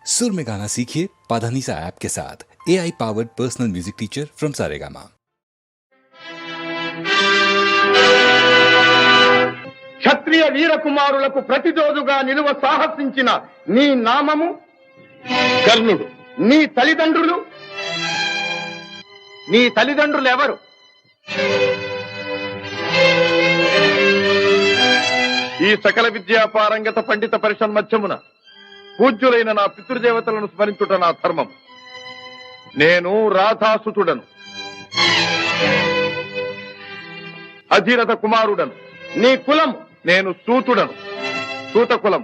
सुर में गाना सीखिए पाधानीसा ऐप के साथ। AI powered personal music teacher from Saregama. క్షత్రియ వీర కుమారులకు ప్రతిరోజుగా నిలువ సాహసించిన నీ నామము కర్ణుడు. నీ తల్లిదండ్రులు ఎవరు? ఈ సకల విద్యా పారంగత పండిత పరిషన్మధ్యమున పూజ్యులైన నా పితృదేవతలను స్మరించుట నా ధర్మం. నేను రాధాసుతుడను, అధిరథ కుమారుడను. నీ కులము? నేను సూతుడను, సూతకులం.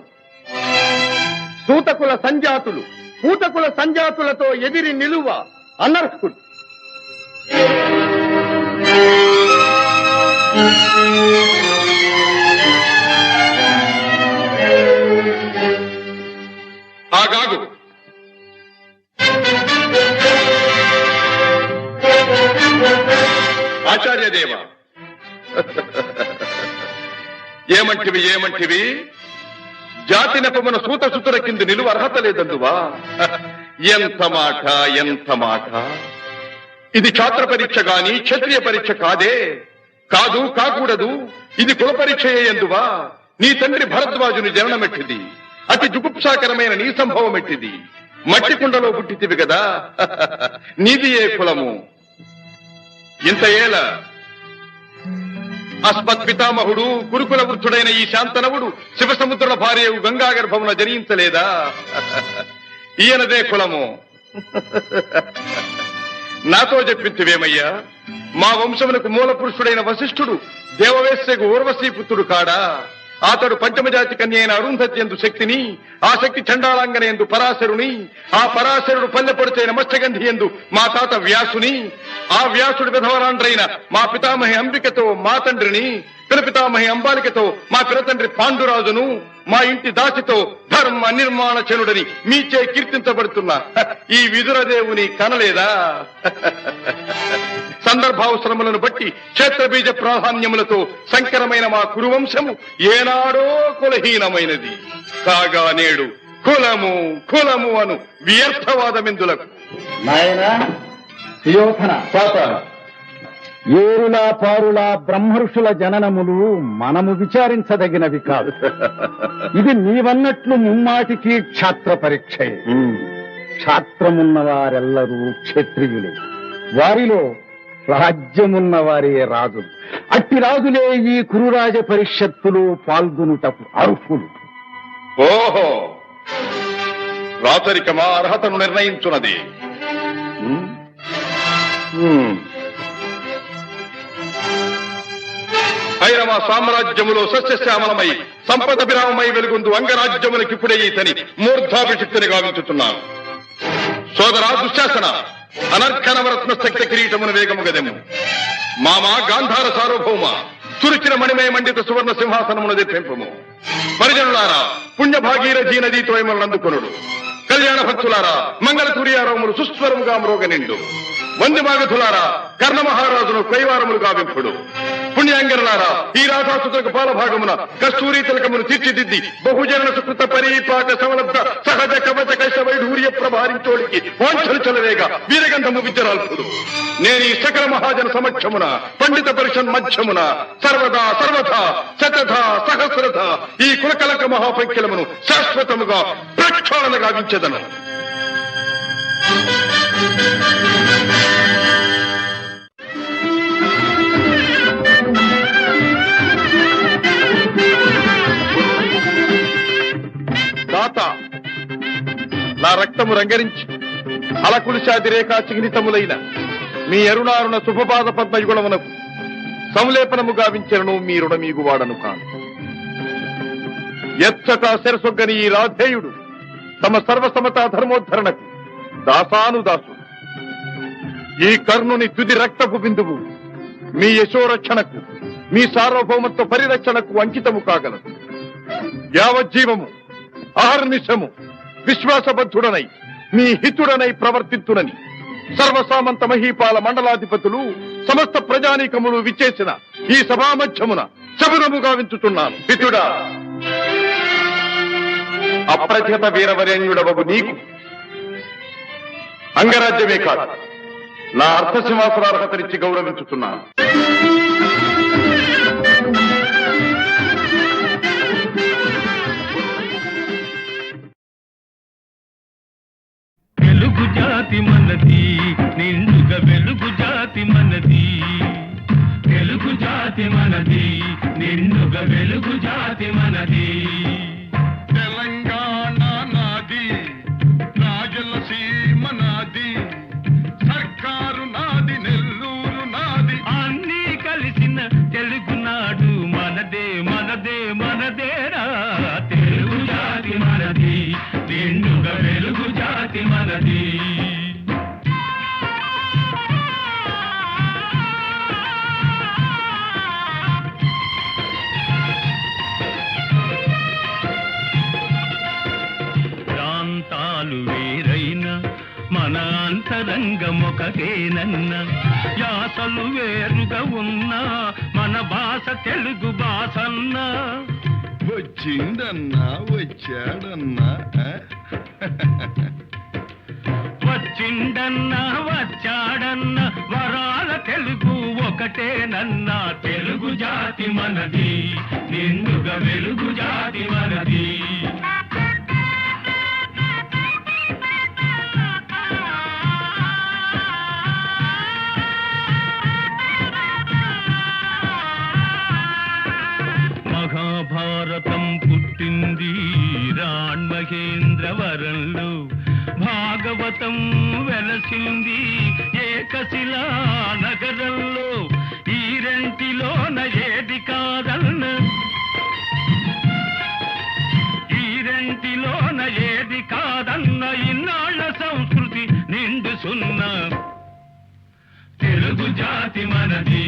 సూతకుల సంజాతులు పూతకుల సంజాతులతో ఎదిరి నిలువ అనర్హుడు. ఆగాగు. ఆచార్యదేవ, ఏమంటివి? జాతి నెపమున సూతసుతుల కింద నిలువ అర్హత లేదందువా? ఎంత మాట! ఇది ఛాత్ర పరీక్ష గాని క్షత్రియ పరీక్ష కాదే. కాకూడదు. ఇది కుల పరీక్ష ఎందువా? నీ తండ్రి భరద్వాజుని జననమెట్టిది. అతి జుగుప్సాకరమైన నీ సంభవం ఎట్టిది. మట్టి కుండలో పుట్టితివి కదా. నీది ఏ కులము? ఇంత ఏల అస్మత్ పితామహుడు గురుకుల వృద్ధుడైన ఈ శాంతనవుడు శివసముద్రుల భార్యవు గంగా గర్భమున జనించలేదా? ఈయనదే కులము. నాతో చెప్పింతివేమయ్యా? మా వంశమునకు మూల పురుషుడైన వశిష్ఠుడు దేవవేశ్యకు ఊర్వశీపుత్రుడు కాడా? అతడు పంచమజాతి కన్య అయిన అరుంధతి ఎందు శక్తిని, ఆ శక్తి చండాళంగన ఎందు పరాశరుని, ఆ పరాశరుడు పల్లెపొడిచైన మత్స్యగంధి ఎందు మా తాత వ్యాసుని, ఆ వ్యాసుడు విధవరాండ్రైన మా పితామహి అంబికతో మా తండ్రిని, పితామహి అంబాలికతో మా పిరతండ్రి పాండురాజును, మా ఇంటి దాసితో ధర్మ నిర్మాణ చనుడని మీచే కీర్తించబడుతున్న ఈ విదురదేవుని కనలేదా? సందర్భావసరములను బట్టి క్షేత్రబీజ ప్రాధాన్యములతో సంకరమైన మా కురువంశము ఏనాడో కులహీనమైనది. కాగా నేడు కులము అను వ్యర్థవాదమెందులకు. నాయనా సుయోధన, ఏరులా పారులా బ్రహ్మర్షుల జననములు మనము విచారించదగినవి కాదు. ఇది నీవన్నట్లు ముమ్మాటికి క్షాత్ర పరీక్షే. క్షాత్రమున్న వారెల్లరూ క్షత్రియులే. వారిలో రాజ్యమున్న వారే రాజులు. అట్టి రాజులే ఈ కురురాజ పరిషత్తులు పాల్గొనుటకు అర్హులు. ఓహో, రాచరికమా అర్హతను నిర్ణయించున్నది. ఐరవ సామ్రాజ్యములో సస్యశ్యామలమై సంపద విరామమై వెలుగుందు అంగరాజ్యములకిప్పుడే ఈతని మూర్ధాభిషిక్తుని గావించుతున్నాను. సోదరా దుశ్శాసన, అనర్ఘనవరత్న శక్తి కిరీటమును వేగము గదెము. మామా గాంధార సార్వభౌమ, చురిచిన మణిమయ మండిత సువర్ణ సింహాసనమును తెప్పింపము. పరిజనులారా, పుణ్యభాగీరథీ నదీతో అందుకొనుడు. కళ్యాణ భక్తులారా, మంగళ సూర్యారవములు సుస్వరముగా మ్రోగనిండు. వంది మాగధులారా, కర్ణ మహారాజును కైవారములు గావింపుడు. పుణ్యాంగరులారా, ఈ రాధాసుతులకు పాలభాగమున కస్తూరి తిలకమును తీర్చిదిద్ది బహుజన సుకృత పరీపాక సమలబ్ధ సహజ కవచ కైశ వైఢూర్య ప్రభారించోడికి వాంఛలు చలవేగా వీరగంధము విద్యరాల్పుడు. నేను ఈ సకల మహాజన సమక్షమున పండిత పరిషన్ మధ్యమున సర్వదా శతథ సహస్రథ ఈ కులకలక మహాపంఖ్యలమును శాశ్వతముగా ప్రక్షాళన గావించెదను. నా రక్తము రంగరించి అలకులిశాది రేఖా చిహ్నితములైన మీ అరుణారుణ శుభపాద పద్మయుగుణమునకు సంలేపనము గావించను మీ రుణమీగు వాడను కాను. ఎచ్చట శిరసొగ్గని ఈ రాధేయుడు తమ సర్వసమతా ధర్మోద్ధరణకు దాసానుదాసు. ఈ కర్ణుని తుది రక్తపు బిందువు మీ యశోరక్షణకు, మీ సార్వభౌమత్వ పరిరక్షణకు అంకితము కాగలదు. యావజ్జీవము అహర్నిశము విశ్వాసబద్ధుడనై మీ హితుడనై ప్రవర్తింతునని సర్వసామంత మహీపాల మండలాధిపతులు సమస్త ప్రజానీకములు విచ్చేసిన ఈ సభామధ్యమున శబరము గావించుతున్నాను. హితుడా, అప్రతిహత వీరవరేణ్యుడవగు నీకు అంగరాజ్యమే కాదు, నా అర్థసింహాసనార్హతనిచ్చి గౌరవించుతున్నాను. వెలుగు జాతి మనది, నిండుగా వెలుగు జాతి మనది. వెలుగు జాతి మనది, నిండుగా వెలుగు జాతి మనది. తెలంగాణ నాది, రాయలసీమ నాది, సర్కారు నాది, నెల్లూరు నాది, అన్నీ కలిసిన తెలుగునాడు మనదే మనదే మనదేరా. తెలుగు జాతి మనది, నిండుగా వెలుగు జాతి మనది. ప్రాంతాలు వేరైనా మన అంతరంగమొకటేనన్న, యాసలు వేరుగా ఉన్నా మన భాష తెలుగు భాషన్నా. వచ్చిందన్నా వచ్చాడన్నా, వచ్చిండన్నా వచ్చాడన్నా వరాల తెలుగు ఒకటేనన్నా. తెలుగు జాతి మనది, నిండుగా వెలుగు జాతి మనది. మహాభారతం పుట్టింది రాణ్మహేంద్రవరంలో, భాగవతం వెలసింది ఏకశిలా నగరంలో. ఈ రెంటిలోన ఏది కాదన్న, ఈ రెంటిలోన ఏది కాదన్న, ఇన్నాళ్ళ సంస్కృతి నిండు సున్నా. తెలుగు జాతి మనది,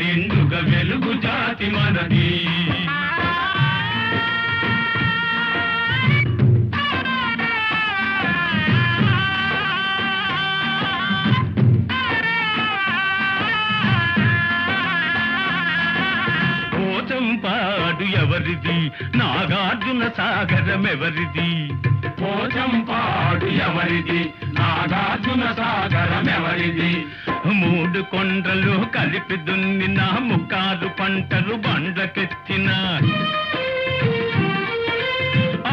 నిండుగా వెలుగు జాతి మనది. పోచంపాడు ఎవరిది, నాగార్జున సాగరం ఎవరిది. పోచంపాడు ఎవరిది, నాగార్జున సాగరం ఎవరిది. మూడు కొండలు కలిపి దున్నిన, ముక్కారు పంటలు బండ్లకెత్తిన,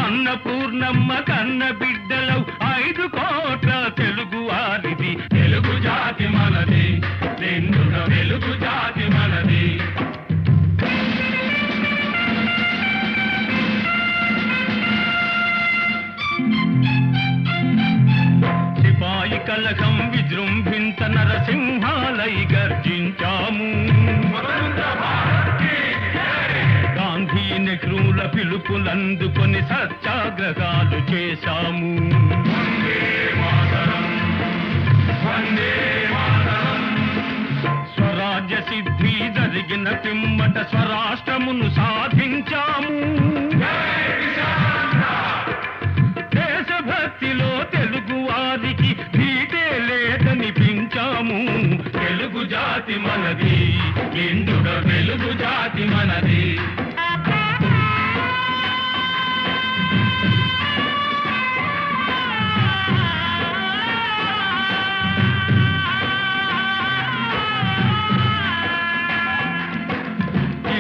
అన్నపూర్ణమ్మ కన్న బిడ్డలవు 5 కోట్ల తెలుగు వారిది. తెలుగు జాతి మనది, నిండుగా వెలుగు జాతి మనది. సిపాయి కలకం విజృంభించ నరసింహాలై గర్జించాము. గాంధీ నెహ్రూల పిలుపులందుకొని సత్యాగ్రహాలు చేశాము. స్వరాజ్య సిద్ధి జరిగిన పిమ్మట స్వరాష్ట్రమును సాధించాము. దేశభక్తిలో తెలుగు వారికి భీతే లేదనిపించాము. తెలుగు జాతి మనది, నిండుగా వెలుగు జాతి మనది.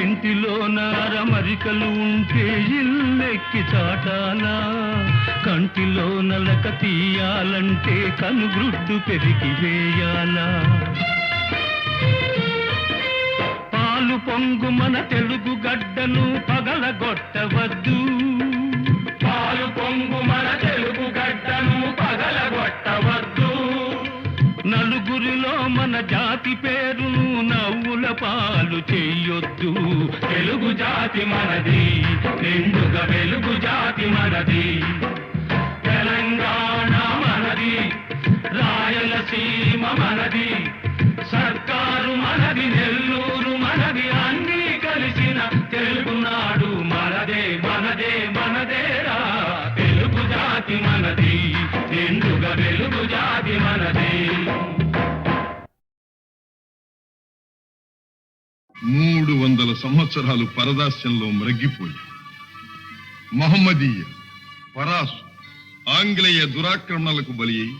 ఇంటిలో నారమరికలు ఉంటే ఇల్లెక్కి చాటాలా, కంటిలో నలక తీయాలంటే కనుగ్రుడ్డు పెరిగి వేయాలా. పాలు పొంగు మన తెలుగు గడ్డను పగలగొట్టవద్దు, పాలు పొంగు మన తెలుగు గడ్డను పగలగొట్టవద్దు. నలుగురిలో మన జాతి పేరును నవ్వుల పాలు చెయ్యొద్దు. తెలుగు జాతి మనది, నిండుగా వెలుగు జాతి మనది. తెలంగాణ మనది, రాయలసీమ మనది, సర్కారు మనది, నెల్లూరు మనది, అన్నీ కలిసిన తెలుగునాడు మనదే మనదే మనదేరా. తెలుగు జాతి మనది, నిండుగా వెలుగు జాతి మనది. 300 సంవత్సరాలు పరదాస్యంలో మ్రగ్గిపోయి మహమ్మదీయ పరాసు ఆంగ్లేయ దురాక్రమణలకు బలి అయి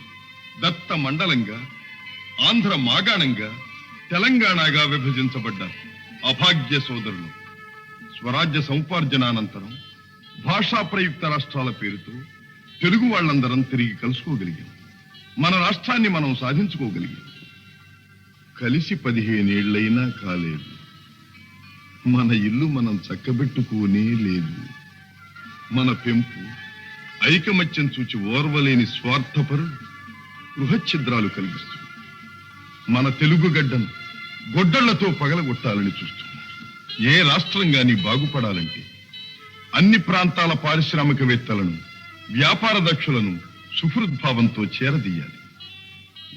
దత్త మండలంగా, ఆంధ్ర మాగాణంగా, తెలంగాణగా విభజించబడ్డ అభాగ్య సోదరులు స్వరాజ్య సముపార్జనానంతరం భాషా ప్రయుక్త రాష్ట్రాల పేరుతో తెలుగు వాళ్ళందరం తిరిగి కలుసుకోగలిగాం. మన రాష్ట్రాన్ని మనం సాధించుకోగలిగాం. కలిసి 15 ఏళ్లైనా కాలేదు. మన ఇల్లు మనం చక్కబెట్టుకోనే లేదు. మన పెంపు ఐకమత్యం చూచి ఓర్వలేని స్వార్థపరులు గృహఛిద్రాలు కలిగిస్తుంది. మన తెలుగు గడ్డను గొడ్డళ్లతో పగలగొట్టాలని చూస్తున్నారు. ఏ రాష్ట్రం గాని బాగుపడాలంటే అన్ని ప్రాంతాల పారిశ్రామికవేత్తలను, వ్యాపార దక్షులను సుహృద్భావంతో చేరదీయాలి.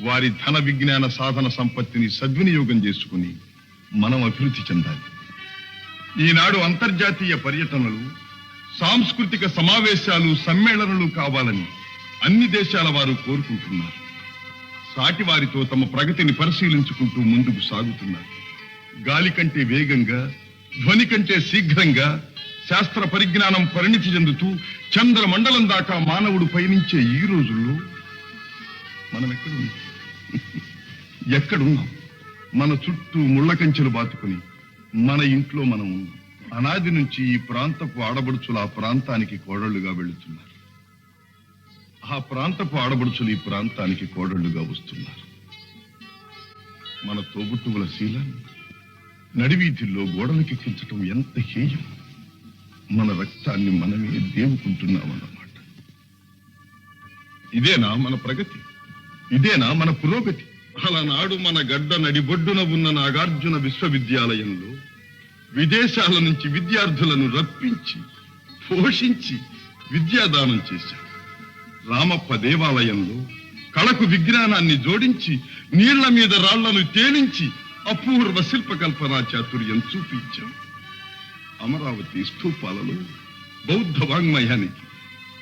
వారి ధన విజ్ఞాన సాధన సంపత్తిని సద్వినియోగం చేసుకుని మనం అభివృద్ధి చెందాలి. ఈనాడు అంతర్జాతీయ పర్యటనలు, సాంస్కృతిక సమావేశాలు, సమ్మేళనాలు కావాలని అన్ని దేశాల వారు కోరుకుంటున్నారు. సాటి వారితో తమ ప్రగతిని పరిశీలించుకుంటూ ముందుకు సాగుతున్నారు. గాలి కంటే వేగంగా, ధ్వని కంటే శీఘ్రంగా శాస్త్ర పరిజ్ఞానం పరిణితి చెందుతూ చంద్రమండలం దాకా మానవుడు పయనించే ఈ రోజుల్లో మనం ఎక్కడున్నాం? మన చుట్టూ ముళ్ళ కంచెలు బాతుకుని మన ఇంట్లో మనం ఉన్నాం. అనాది నుంచి ఈ ప్రాంతపు ఆడబడుచులు ఆ ప్రాంతానికి కోడళ్లుగా వెళుతున్నారు. ఆ ప్రాంతపు ఆడబడుచులు ఈ ప్రాంతానికి కోడళ్లుగా వస్తున్నారు. మన తోబుట్టువుల శీలాన్ని నడివీధుల్లో గోడలకెక్కించటం ఎంత హేయం! మన రక్తాన్ని మనమే దేవుకుంటున్నామన్నమాట. ఇదేనా మన ప్రగతి? ఇదేనా మన పురోగతి? అలనాడు మన గడ్డ నడిబొడ్డున ఉన్న నాగార్జున విశ్వవిద్యాలయంలో విదేశాల నుంచి విద్యార్థులను రప్పించి, పోషించి విద్యాదానం చేశాం. రామప్ప దేవాలయంలో కళకు విజ్ఞానాన్ని జోడించి నీళ్ల మీద రాళ్లను తేలించి అపూర్వ శిల్పకల్పనా చాతుర్యం చూపించాం. అమరావతి స్థూపాలలో బౌద్ధ వాంగ్మయానికి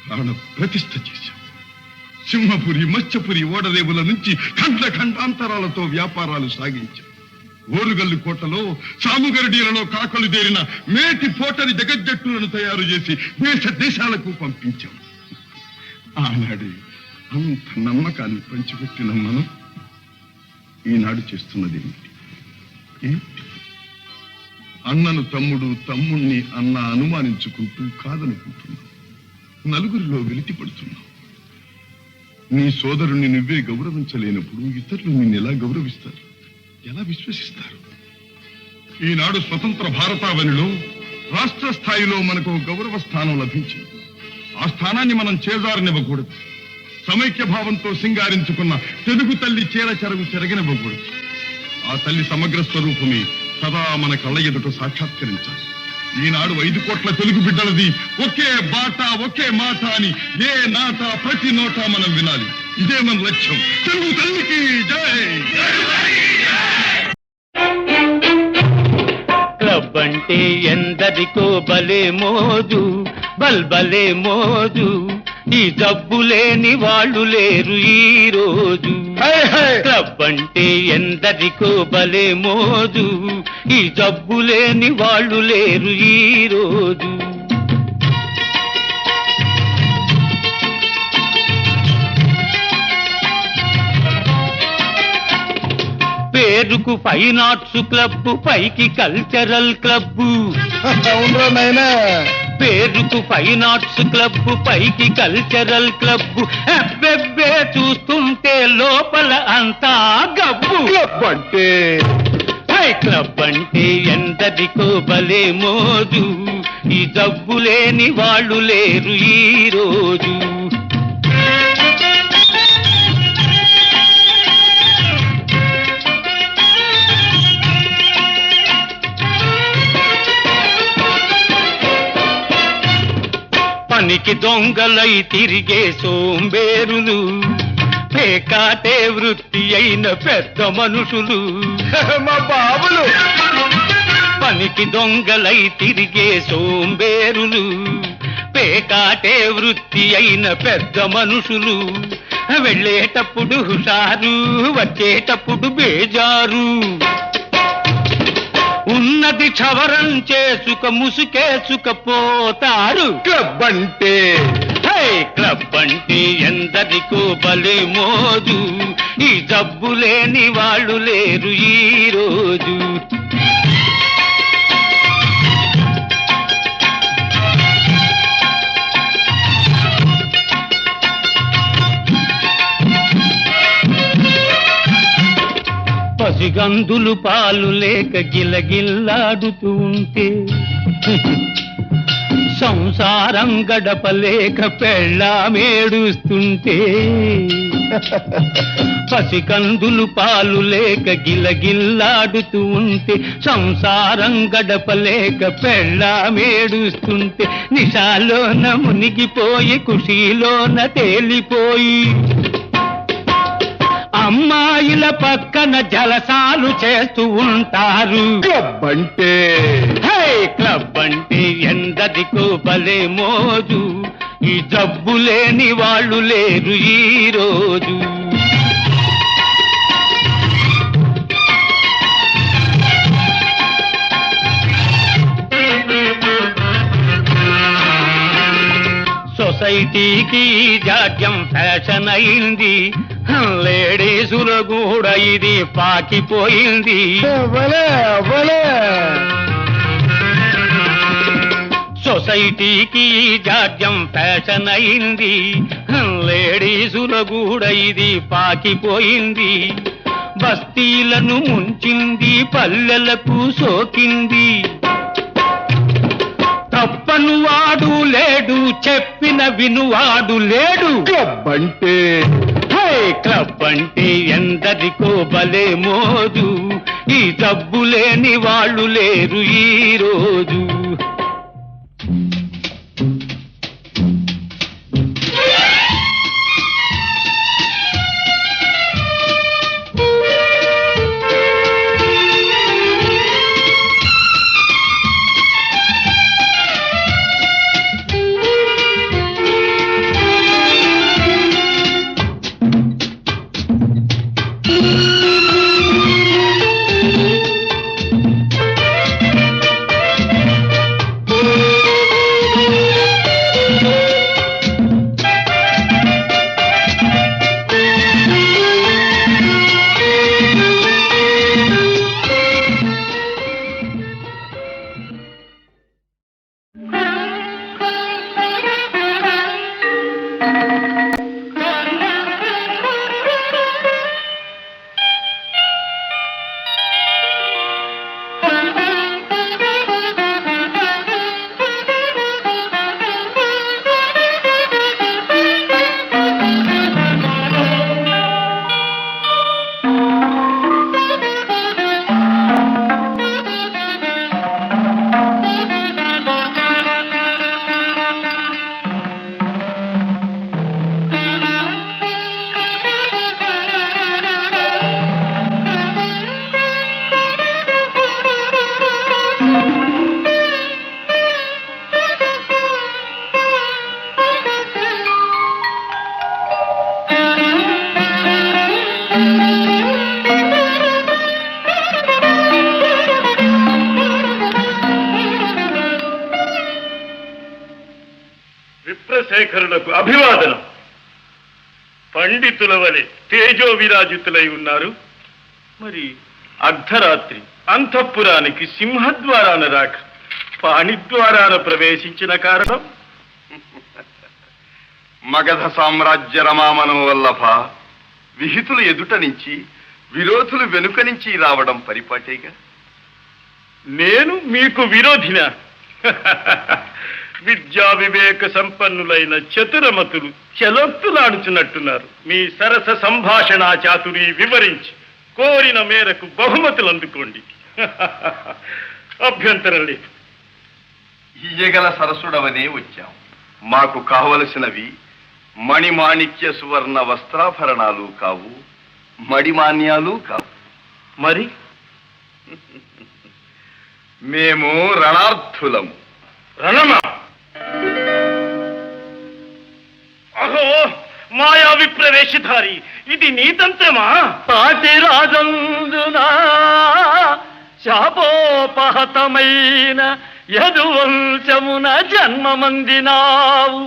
ప్రాణ ప్రతిష్ఠ చేశాం. సింహపురి, మత్స్యపురి ఓడరేవుల నుంచి ఖండ ఖండాంతరాలతో వ్యాపారాలు సాగించాం. ఓరుగల్లు కోటలో, సాముగరడీలలో కాకలు దేరిన మేటి పోటరి జగజ్జట్టులను తయారు చేసి దేశ దేశాలకు పంపించాం. ఆనాడు అంత నమ్మకాన్ని పంచిపెట్టిన మనం ఈనాడు చేస్తున్నది ఏమిటి? అన్నను తమ్ముడు, తమ్ముణ్ణి అన్న అనుమానించుకుంటూ కాదనుకుంటున్నాం. నలుగురిలో వెలితి పడుతున్నాం. నీ సోదరుణ్ణి నువ్వే గౌరవించలేనప్పుడు ఇతరులు నిన్ను ఎలా గౌరవిస్తారు? ఎలా విశ్వసిస్తారు? ఈనాడు స్వతంత్ర భారతావనిలో రాష్ట్ర స్థాయిలో మనకు గౌరవ స్థానం లభించింది. ఆ స్థానాన్ని మనం చేజారనివ్వకూడదు. సమైక్య భావంతో సింగారించుకున్న తెలుగు తల్లి చీర చెరగు చెరగనివ్వకూడదు. ఆ తల్లి సమగ్ర స్వరూపమే సదా మన కళ్ళ ఎదుట సాక్షాత్కరించాలి. ఈనాడు 5 కోట్ల తెలుగు బిడ్డలది ఒకే బాట, ఒకే మాట అని ఏ నాట, ప్రతి నోట మనం వినాలి. ఇదే మన లక్ష్యం. తెలుగు తల్లికి జై! క్లబ్ అంటే ఎందరికో భలే మోజు, బల్బలే మోజు. ఈ జబ్బు లేని వాళ్ళు లేరు ఈ రోజు. క్లబ్ అంటే ఎందరికో భలే మోజు, ఈ జబ్బు లేని వాళ్ళు లేరు ఈ రోజు. పేరుకు ఫైన్ ఆర్ట్స్ క్లబ్, పైకి కల్చరల్ క్లబ్. పేరుకు ఫైన్ ఆర్ట్స్ క్లబ్, పైకి కల్చరల్ క్లబ్. అబ్బెబ్బే చూస్తుంటే లోపల అంతా గబ్బు. క్లబ్ అంటే క్లబ్ అంటే ఎందరికో భలే మోజు, ఈ జబ్బు లేని వాళ్ళు లేరు ఈ రోజు. పనికి దొంగలై తిరిగే సోంబేరులు, పేకాటే వృత్తి అయిన పెద్ద మనుషులు. మా బాబులు పనికి దొంగలై తిరిగే సోంబేరులు, పేకాటే వృత్తి అయిన పెద్ద మనుషులు. వెళ్ళేటప్పుడు హుషారు, వచ్చేటప్పుడు బేజారు. ఉన్నది క్షవరం చేసుక ముసుకేసుకపోతారు. క్లబ్ అంటే హై క్లబ్ అంటే ఎందరికో భలే మోజు, ఈ జబ్బు లేని వాళ్ళు లేరు ఈ రోజు. పసిగందులు పాలు లేక గిలగిల్లాడుతూ ఉంటే, సంసారం గడపలేక పెళ్ళామేడుస్తుంటే, పసికందులు పాలు లేక గిలగిల్లాడుతూ ఉంటే, సంసారం గడపలేక పెళ్ళామేడుస్తుంటే, నిశాలోన మునిగిపోయి ఖుషీలోన తేలిపోయి, అమ్మాయిల పక్కన జలసాలు చేస్తూ ఉంటారు. క్లబ్ అంటే క్లబ్ అంటే ఎందరికో భలే మోజు, ఈ జబ్బు లేని వాళ్ళు లేరు ఈ రోజు. సొసైటీకి జాడ్యం ఫ్యాషన్ అయింది, లేడీసులు కూడా ఇది పాకిపోయింది. సొసైటీకి జాడ్యం ఫ్యాషన్ అయింది, లేడీసులు కూడా ఇది పాకిపోయింది. బస్తీలను ముంచింది, పల్లెలకు సోకింది. తప్పను వాడు లేడు, చెప్పిన వినువాడు లేడు. క్లబ్ అంటే క్లబ్ అంటే ఎందరికో భలే మోజు, ఈ జబ్బు లేని వాళ్ళు లేరు ఈ రోజు. విప్రశేఖరులకు అభివాదనం. పండితుల వలె తేజో విరాజితులై ఉన్నారు. మరి అర్ధరాత్రి అంతఃపురానికి సింహద్వారాన రాక పాణిద్వారాన ప్రవేశించిన కారణం? మగధ సామ్రాజ్య రమామనం వల్లభ, విహితులు ఎదుట నుంచి విరోధులు వెనుక నుంచి రావడం పరిపాటేగా. నేను మీకు విరోధినా? విద్యా వివేక సంపన్నులైన చతురమతులు చెలొత్తులాడుచున్నట్టున్నారు. మీ సరస సంభాషణ చాతురి వివరించి కోరిన మేరకు బహుమతులు అందుకోండి. అభ్యంతరం లేదు. ఇయ్యగల సరసుడవనే వచ్చాం. మాకు కావలసినవి మణిమాణిక్య సువర్ణ వస్త్రాభరణాలు కావు, మడిమాన్యాలు కావు. మరి మేము రణార్థులము. రణమా? అహో మాయా విప్రవేశధారి, ఇది నీ తంత్రమా? పాటి రాజందునా శాపోపహతమైన యదువంశమున జన్మమందినావు.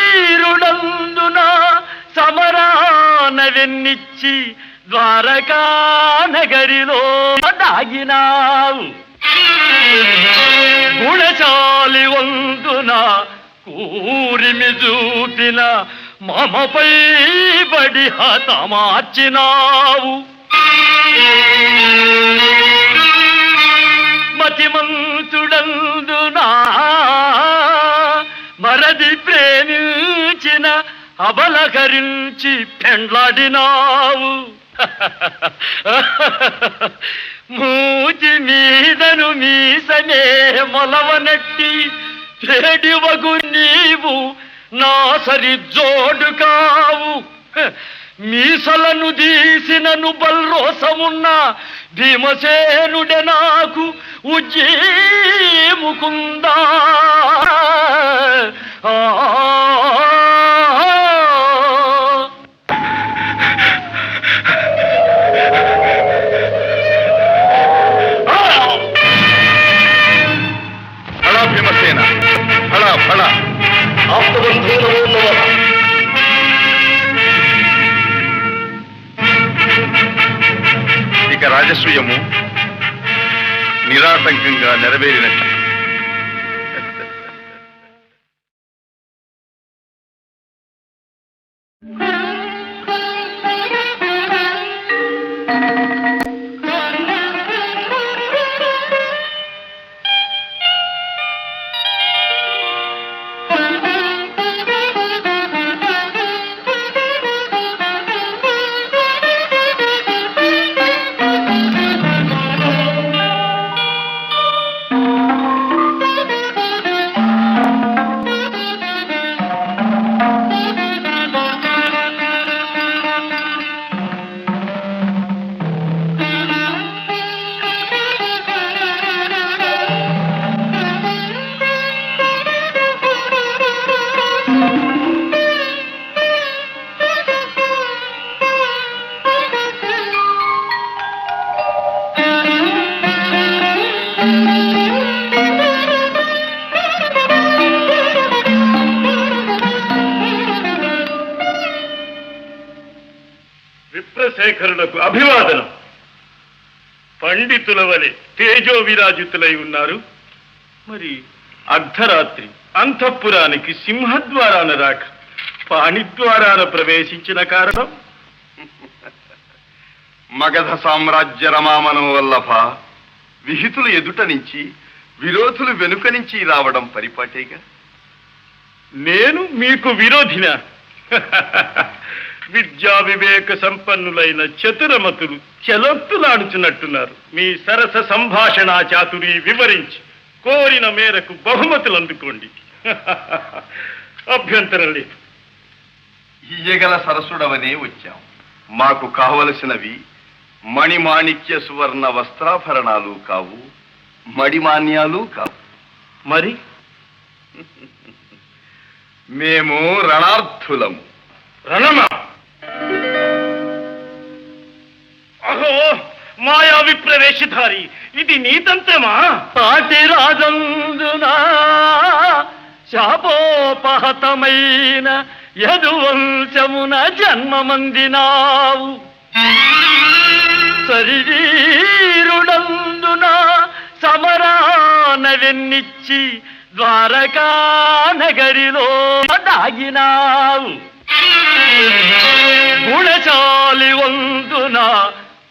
శరీరుడందున సమరాన వెన్నిచ్చి ద్వారకా నగరిలో దాగినావు. గుణచాలి వందున కూరిమి చూపిన మమపై బడి హతమార్చినావు. మతిమంతుడందునా మరది ప్రేమించిన అబలకరించి పెండ్లాడినావు. మూతి మీదను మీసనే మొలవనట్టి చెడివగు నీవు నా సరి జోడు కావు. మీసలను దీసినను బల్రోసమున్న భీమసేనుడే నాకు ఉజ్జీముకుందా. ఫళ భీమసేన, ఫళ ఫళ. ఇక రాజసూయము నిరాటంకంగా నెరవేరినట్టు. విప్రశేఖరులకు అభివాదనం. పండితుల వలె తేజో విరాజితులై ఉన్నారు. మరి అర్ధరాత్రి అంతఃపురానికి సింహద్వారాన రాక పాణిద్వారాన ప్రవేశించిన కారణం? మగధ సామ్రాజ్య రమామనోవల్లభ, విహితులు ఎదుట నుంచి విరోధులు వెనుక నుంచి రావడం పరిపాటేగా. నేను మీకు విరోధిన? విద్యా వివేక సంపన్నులైన చతురమతులు చెలొత్తులాడుచున్నట్టున్నారు. మీ సరస సంభాషణ చాతురి వివరించి కోరిన మేరకు బహుమతులు అందుకోండి. అభ్యంతరం లేదు. ఇయ్యగల సరసుడవనే వచ్చాం. మాకు కావలసినవి మణిమాణిక్య సువర్ణ వస్త్రాభరణాలు కావు, మడిమాన్యాలు కావు. మరి మేము రణార్థులము. రణమా? అహో మాయా విప్రవేశధారి, ఇది నీతంత్రమా? పాటి రాజందున శాపోపహతమైన యదువంశమున జన్మమందినావు. శరీరుడందున సమరాన వెన్నిచ్చి ద్వారకా నగరిలో దాగినావు. గుణచాలి వందున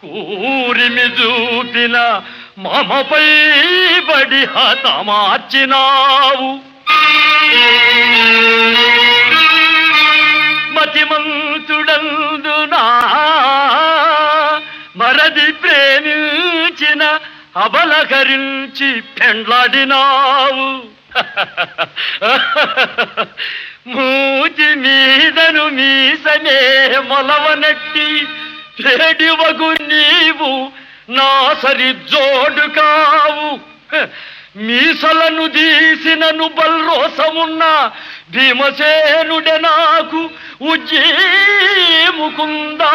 కూరిమి చూపిన మమపై బడి హతమార్చినావు. మతిమంతుడందునా మరది ప్రేమించిన అబలకరించి పెండ్లాడినావు. మూతి మీదను మీసనే మొలవనట్టి చెడివగు నీవు నా సరి జోడు కావు. మీసలను దీసినను బల్రోసమున్న భీమసేనుడే నాకు ఉజ్జీముకుందా.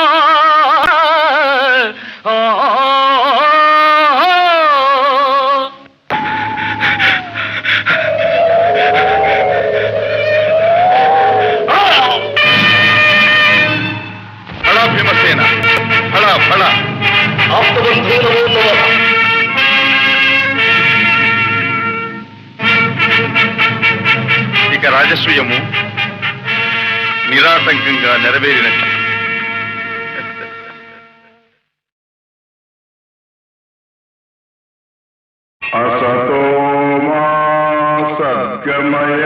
అనసూయము నిరాటంకంగా నెరవేరినట్టు. असतो मा सद्गमय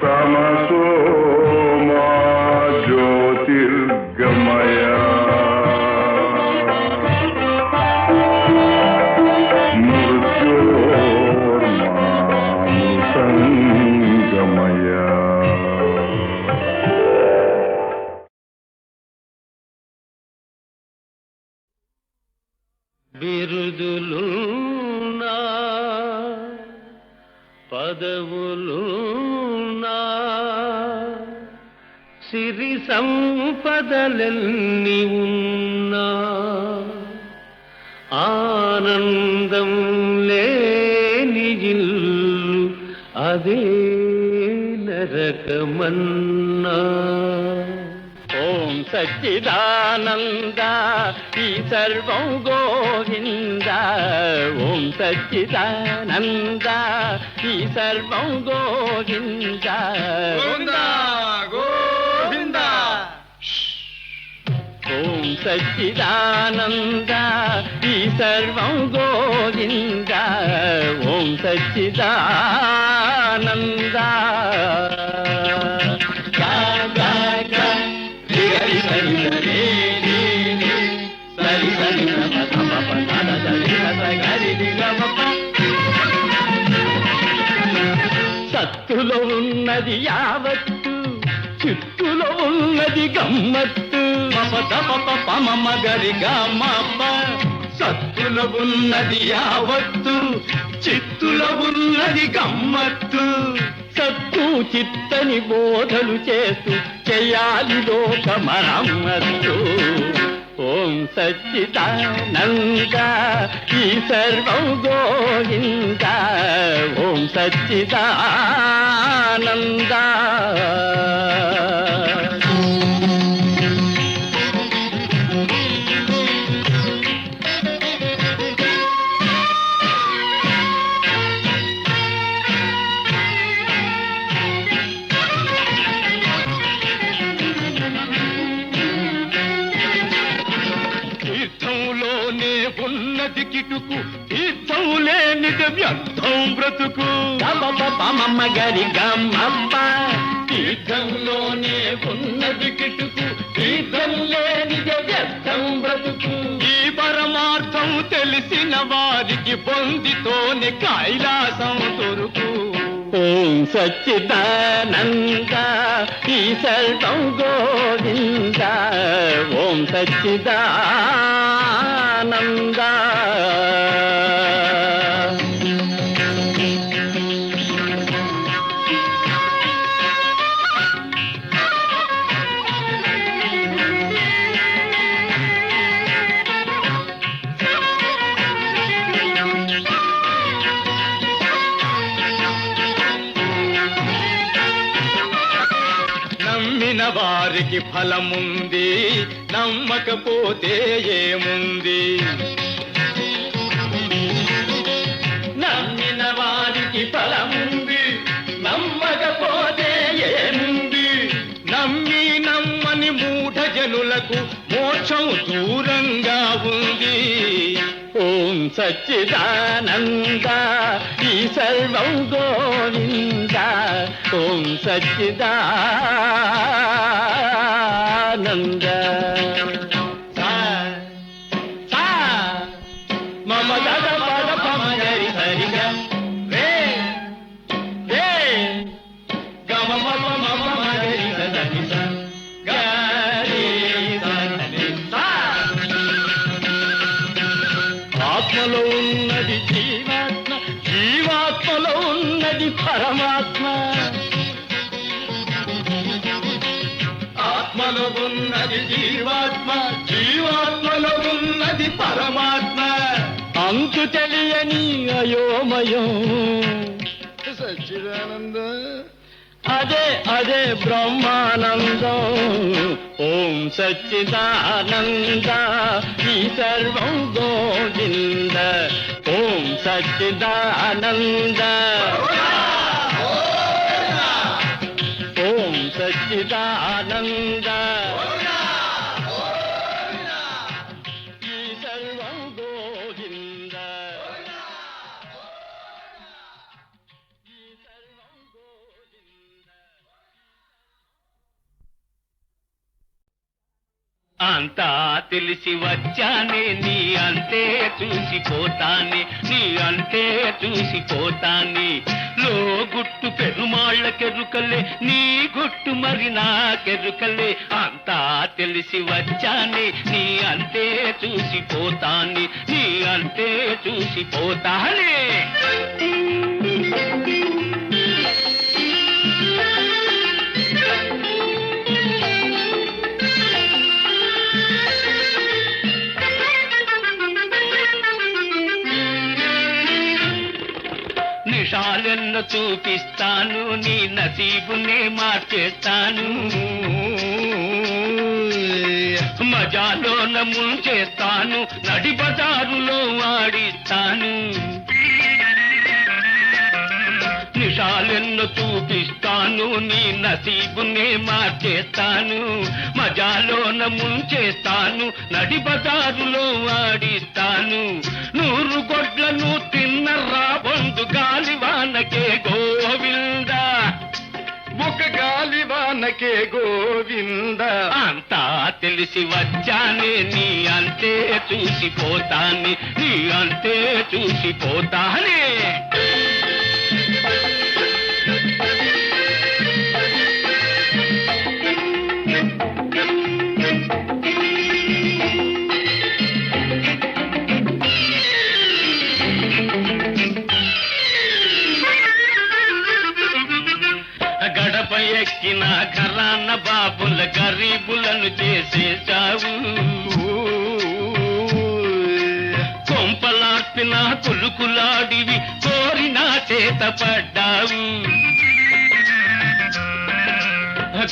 तमसो मा ज्योतिर्गमय मृत्योर्मा मृतङ्गमय. బిరుదులున్నా పదవులున్నా సిరి సంపదలెన్ని ఉన్నా ఆనందం లేని ఇల్లు అదే నరకమన్నా. ఓం సచ్చిదానంద ఈ సర్వం గోవింద. ఓం సచ్చిదానంద ఈ సర్వం గోవింద. గోవింద. ఓం సచ్చిదానంద ఈ సర్వం గోవింద. ఓం సచ్చిదానంద. సత్తులో ఉన్నది యావత్తు, చిత్తులో ఉన్నది గమ్మత్తు. పమ గరి గమ్మ. సత్తులో ఉన్నది యావత్తు, చిత్తులో ఉన్నది గమ్మత్తు. సత్తు చిత్తని బోధలు చేస్తూ చెయ్యాలి లోక మరమ్మత్తు. ఓం సచ్చిదానంద ఈ సర్వం గోవింద. ఓం సచ్చిదానంద. ఉన్నది కిటుకు తీర్థం లేనిది వ్యర్థం బ్రతుకు. పమమ్మ గరి గమ్మమ్మ. తీర్థంలోనే ఉన్నది కిటుకు తీర్థం లేనిది వ్యర్థం బ్రతుకు. ఈ పరమార్థం తెలిసిన వారికి పొందితోనే కైలాసం దొరుకు. ఓం సచ్చిదానంద ఈ సర్వం గోవింద. ఓం సచ్చిదానంద. నమ్మిన వారికి ఫలముంది, నమ్మకపోతే ఏముంది. నమ్మిన వారికి ఫలముంది, నమ్మకపోతే ఏముంది. నమ్మి నమ్మని మూఢ జనులకు మోక్షం దూరంగా ఉంది. ఓం సచ్చిదానంద ఈ సర్వం గోవింద. ఓం సచ్చిదానంద. మమ గద పద పమ గరి హరి రే రే గమ మమ మమ గరి సదని గరి సదని. ఆత్మలో ఉన్నది జీవాత్మ, జీవాత్మలో ఉన్నది పరమాత్మ. ఆత్మలో ఉన్నది జీవాత్మ, జీవాత్మలో ఉన్నది పరమాత్మ. అంతు తెలియని అయోమయం సచ్చిదానంద. అదే అదే బ్రహ్మానందం. ఓం సచ్చిదానంద ఈ సర్వం గోవింద. ఓం సచ్చిదానంద ఓం సచ్చిదానంద ఈ సర్వం గోవింద ఈ సర్వం గోవింద. అంతా తెలిసి వచ్చానే నీ అంతే చూసిపోతానే నీ అంతే చూసిపోతానే లో గుట్టు పెరుమాళ్ళకెరుకలే నీ గుట్టు మరి నాకెరుకలే అంతా తెలిసి వచ్చానే నీ అంతే చూసిపోతానే నీ అంతే చూసిపోతానే నిషాలెన్న చూపిస్తాను నీ నసీబునే మార్చేస్తాను మజాలోన ముంచేస్తాను నడి బజారులో ఆడిస్తాను నిషాలెన్న చూపిస్తాను నీ నసీబునే మార్చేస్తాను మజాలోన ముంచేస్తాను నడి బజారులో ఆడిస్తాను 100 గొడ్లను తిన్న రాబందు గాలివానకే గోవింద ఒక గాలివానకే గోవింద అంతా తెలిసి వచ్చానే నీ అంతే చూసిపోతానే నీ అంతే చూసిపోతానే గడప ఎక్కిన ఖరాన బాబుల గరీబులను చేసేశావు కొంపలార్పిన కులుకులాడివి కోరిన చేత పడ్డావు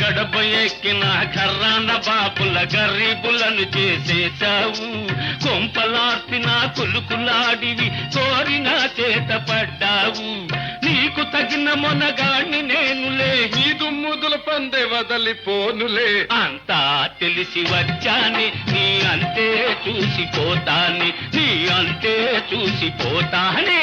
గడప ఎక్కిన ఖర్రాన బాపుల గరీబులను చేసేశావు కొంపలార్పిన కులుకులాడివి కోరిన చేత పడ్డావు నీకు తగిన మొనగాణ్ణి నేనులే నీ దుమ్ముదుల పందె వదలిపోనులే అంతా తెలిసి వచ్చాని నీ అంతే చూసిపోతాని నీ అంతే చూసిపోతానే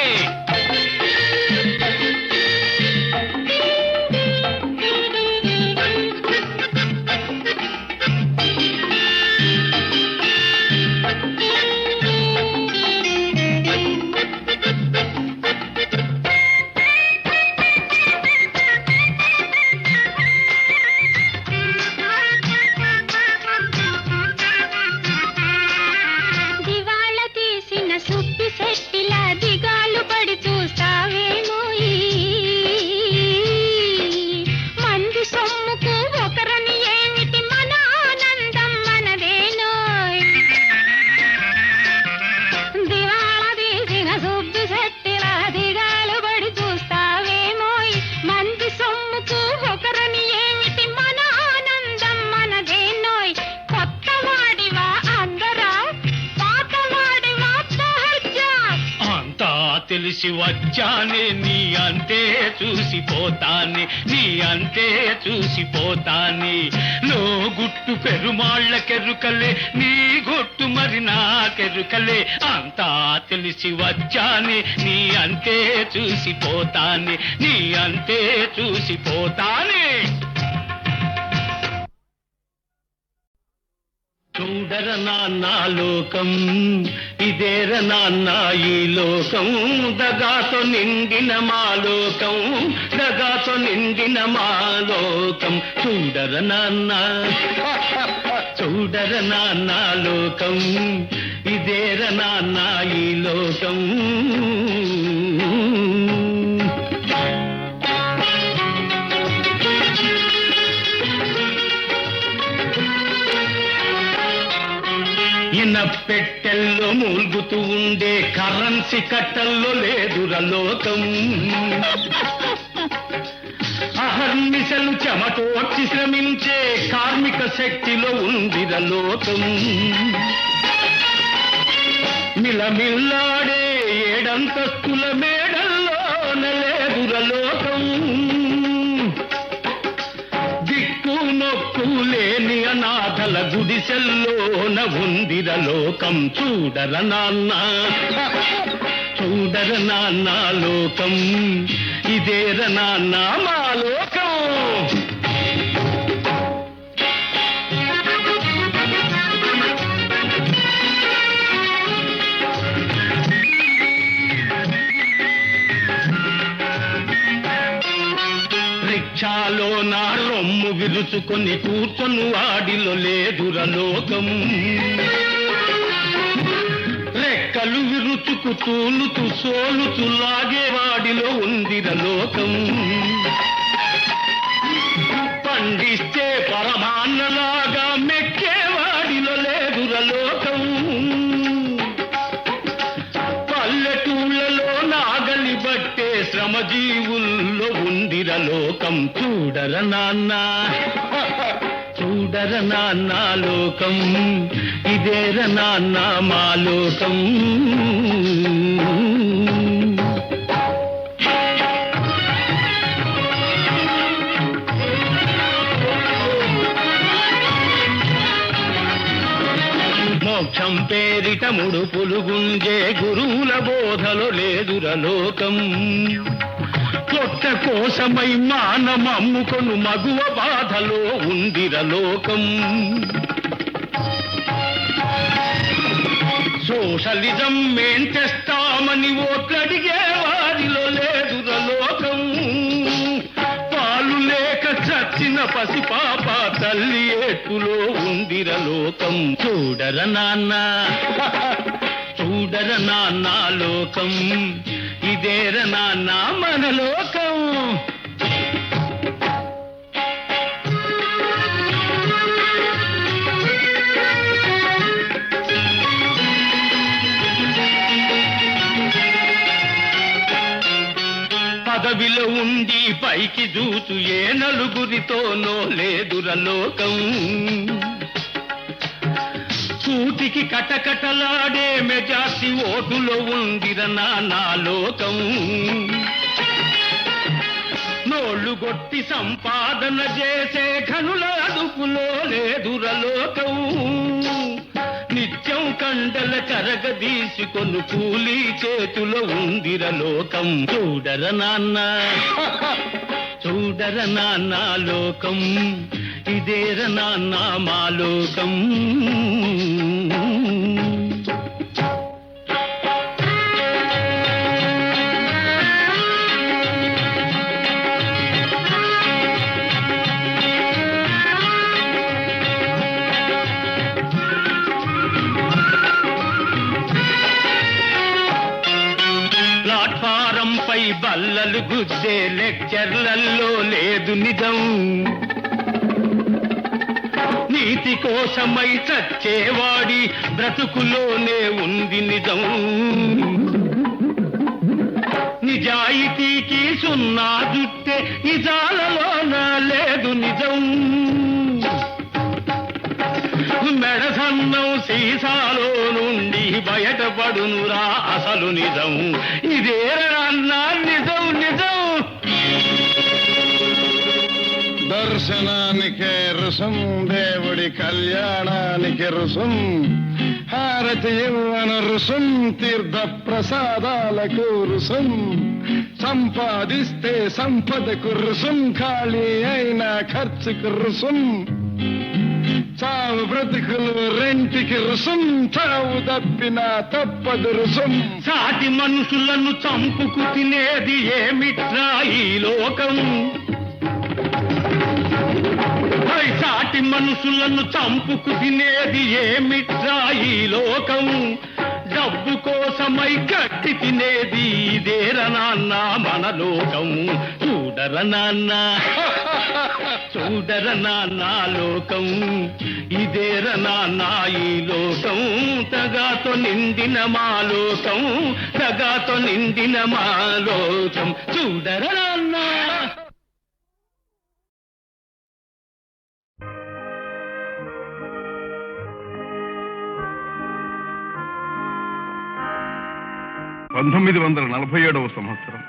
తెలిసి వచ్చానే నీ అంతే చూసిపోతానే నీ అంతే చూసిపోతానే లో గుట్టు పెరుమాళ్ళకెరుకలే నీ గుట్టు మరి నాకెరుకలే అంతా తెలిసి వచ్చానే నీ అంతే చూసిపోతానే నీ అంతే చూసిపోతానే చూడర నాన్న లోకం ఇదేర నాన్న ఈ లోకం దగాతో నిండిన మా లోకం దగాతో నిండిన మా లోకం చూడర నాన్న చూడర నాన్న లోకం ఇదేర నాన్న ఈ లోకం పెట్టెల్లో మూల్గుతూ ఉండే కరెన్సీ కట్టల్లో లేదురా లోకం అహర్నిశలు చెమటోడ్చి శ్రమించే కార్మిక శక్తిలో ఉందిరా లోకం మిలమిల్లాడే ఏడంతస్తుల మేడల్లోన లేదురలోకం. దిక్కు నొక్కు లేని అనాథల గుడిసెల్లోన ఉందిరలోకం. చూడర నాన్న చూడర నాన్న లోకం, ఇదేర నాన్న మా లోకం. రిక్షాలో నా రొమ్ము విరుచుకొని కూర్చొని వాడిలో లేదురలోకం. రెక్కలు విరుచుకు తూలుతూ సోలుతూ లాగేవాడిలో ఉందిరలోకం. పండిస్తే పరమాన్నలాగా మెక్కేవాడిలో లేదురలోకం. పల్లెటూళ్ళలో నాగలి బట్టే శ్రమజీవుల్లో ఉందిరలోకం. చూడర నాన్న చూడర నాన్న లోకం, ఇదేర నాన్న మా లోకం. మోక్షం పేరిట ముడుపులు గుంజే గురువుల బోధలో లేదురలోకం. పొట్ట కోసమై మానమమ్ముకొను మగువ బాధలో ఉందిరలోకం. సోషలిజం మేం తెస్తామని ఓట్లడిగే వారిలో లేదురలోకం. పాలు లేక చచ్చిన పసిపాప తల్లి ఏటులో ఉందిరలోకం. చూడర నాన్న చూడర నాన్న లోకం, ఇదేర నాన్న మన లోకం. పదవిలో ఉండి పైకి చూచు ఏ నలుగురితోనో లేదురలోకం. కూటికి కటకటలాడే మెజార్టీ ఓటులో ఉందిర నా లోకం. నోళ్లు గొట్టి సంపాదన చేసే ఘనుల అదుపులో లేదురలోకం. నిత్యం కండల కరగదీసుకొను కూలీ చేతులో ఉందిరలోకం. చూడర నాన్న చూడర నాన్న లోకం, ఇదేర నాన్న మా లోకం. ప్లాట్ఫారంపై బల్లలు గుద్దే లెక్చర్లలో లేదు నిజం. నీతి కోసమై చచ్చేవాడి బ్రతుకులోనే ఉంది నిజం. నిజాయితీకి సున్నా జుట్టే నిజాలలోన లేదు నిజం. మెడసన్నం సీసాలో నుండి బయటపడునురా అసలు నిజం. ఇదేరన్నా నిజం నిజం. దర్శనానికే రుసం, దేవుడి కళ్యాణానికి రుసం, హారతి ఇవ్వన రుసం, తీర్థ ప్రసాదాలకు రుసం, సంపాదిస్తే సంపదకు రుసం, ఖాళీ అయిన ఖర్చుకు రుసం, చావు బ్రతుకులు రెంటికి రుసం, చావు తప్పిన తప్పదు రుసం. సాటి మనుషులను చంపుకు తినేది ఏమిట్రా ఈ లోకం. సాటి మనుషులను చంపుకు తినేది ఏమిట్రా ఈ లోకం. డబ్బు కోసమై గట్టి తినేది ఇదేర నాన్న మన లోకం. చూడర నాన్న చూడర నాన్న లోకం, ఇదేర నాన్న ఈ లోకం. తగాతో నిండిన మా లోకం, తగాతో నిండిన మా లోకం. చూడర నాన్న. 1947వ సంవత్సరం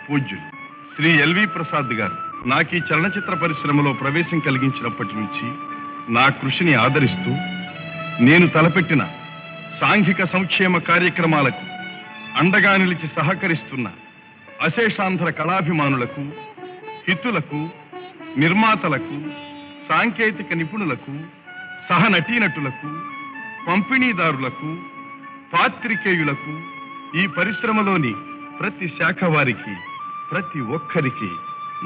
పూజ్యులు శ్రీ ఎల్వి ప్రసాద్ గారు నాకు ఈ చలనచిత్ర పరిశ్రమలో ప్రవేశం కలిగించినప్పటి నుంచి నా కృషిని ఆదరిస్తూ నేను తలపెట్టిన సాంఘిక సంక్షేమ కార్యక్రమాలకు అండగా నిలిచి సహకరిస్తున్న అశేషాంధ్ర కళాభిమానులకు, హితులకు, నిర్మాతలకు, సాంకేతిక నిపుణులకు, సహనటీనటులకు, పంపిణీదారులకు, పాత్రికేయులకు, ఈ పరిశ్రమలోని ప్రతి శాఖ వారికి, ప్రతి ఒక్కరికి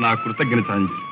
నా కృతజ్ఞతాంజలి.